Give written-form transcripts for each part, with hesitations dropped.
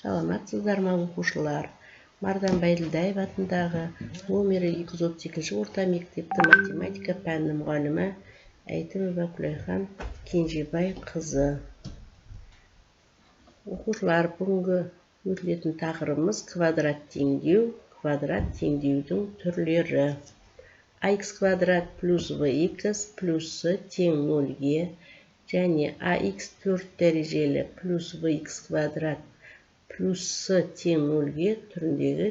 Саламатсыздар ма оқушылар? Мардан Байділдаев атындағы номері 238 орта мектептің математика пәні мұғалімі Әйтімова Күлайхан Кенжебай қызы. Оқушылар, бүгінгі өтілетін тақырыбымыз квадрат теңдеу, квадрат теңдеудің түрлері. Ax квадрат плюс bx плюс c тең 0-ге және ax 4 дәрежелі плюс bx квадрат плюс c тең 0-ге түріндегі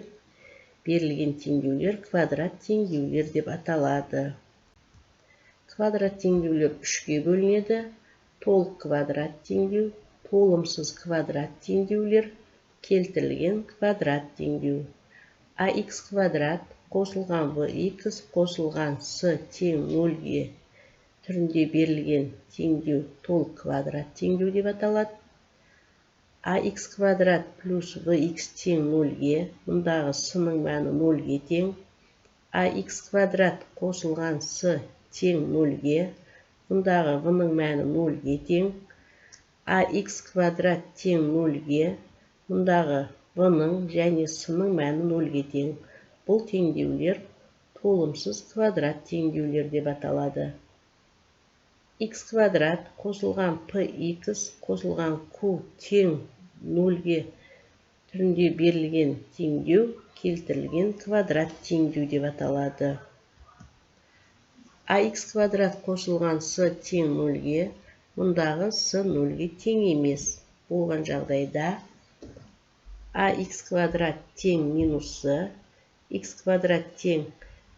берілген теңдеулер квадрат теңдеулер деп аталады. Квадрат теңдеулер 3-ге бөлінеді: толық квадрат теңдеу, толымсыз квадрат теңдеулер, келтірілген квадрат теңдеу. Ax квадрат қосылған bx қосылған c тең 0-ге түрінде берілген теңдеу толық квадрат теңдеу деп аталады. Ax квадрат плюс bx тең 0-ге, мұндағы c-ның мәні 0-ге тең. Ax квадрат қосылған c тең 0-ге, мұндағы v-ның мәні 0-ге тең. Ax квадрат тең 0-ге, мұндағы v-ның және c-ның мәні 0-ге тең. Бұл теңдеулер толымсыз квадрат теңдеулер деп аталады. X квадрат қосылған px қосылған q тең 0-ге түрінде берілген теңдеу келтірілген квадрат теңдеу деп аталады. Ax квадрат қосылған c тең 0-ге, мұндағы c 0-ге тең емес болған жағдайда ax квадрат тең минус c, x квадрат тең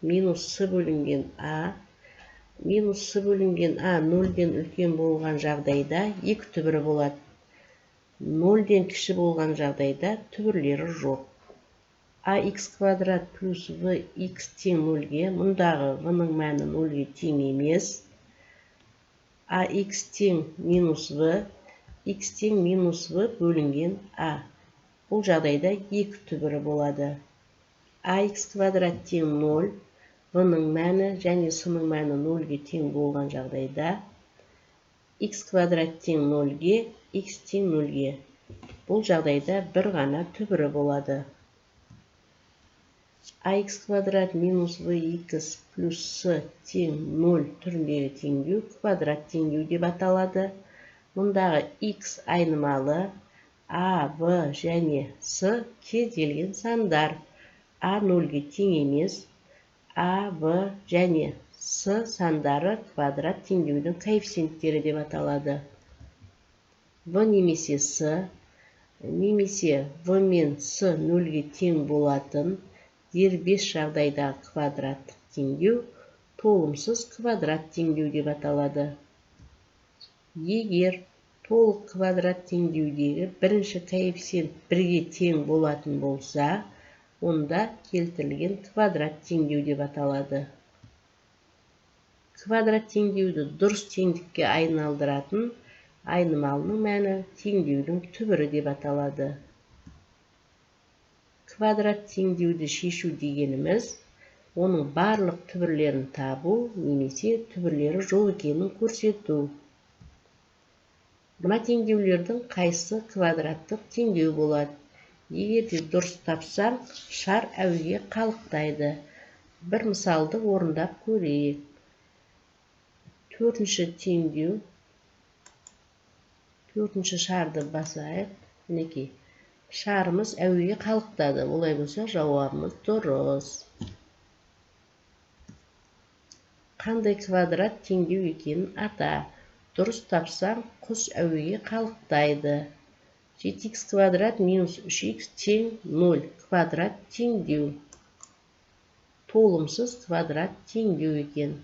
минус c бөлінген a, минус c бөлінген a 0-ден үлкен болған жағдайда екі түбірі болады. 0-ден кіші болған жағдайда түбірлері жоқ. Ax квадрат плюс vx тең 0-ге, мұндағы v-ның мәні 0-ге тең емес. Ax тең минус v, x тең минус v бөлінген a. Бұл жағдайда екі түбірі болады. Ax квадрат тең 0, v-ның мәні және c-ның мәні 0-ге тең болған жағдайда x квадрат тең 0-ге, x тең 0-ге. Бұл жағдайда бір ғана түбірі болады. Ax квадрат минус vx плюс c тең 0 түріндегі теңдеу квадрат теңдеу деп аталады. Мұндағы x айнымалы, a, v және c кез келген сандар. a 0-ге тең емес, a, v және c сандары квадрат теңдеудің коэффициенттері деп аталады. v немесе c немесе v мен c 0-ге тең болатын дербес жағдайдағы квадраттық теңдеу толымсыз квадрат теңдеу деп аталады. Егер толық квадрат теңдеудегі бірінші коэффициент 1-ге тең болатын болса, онда келтірілген квадрат теңдеу деп аталады. Квадрат теңдеуді дұрыс теңдікке айналдыратын айнымалының мәні теңдеудің түбірі деп аталады. Квадрат теңдеуді шешу дегеніміз, оның барлық түбірлерін табу немесе түбірлері жоқ екенін көрсету. Мына теңдеулердің қайсысы квадраттық теңдеу болады? Егер де дұрыс тапсаң, шар әуеге қалықтайды. Бір мысалды орындап көрейік. Төртінші теңдеу. Төртінші шарды басайық. Мінекей, шарымыз әуеге қалықтады. Олай болса, жауабымыз дұрыс. Қандай квадрат теңдеу екенін ата. Дұрыс тапсаң, құс әуеге қалықтайды. 7x квадрат минус 3x тең 0 квадрат теңдеу. Толымсыз квадрат теңдеу екен.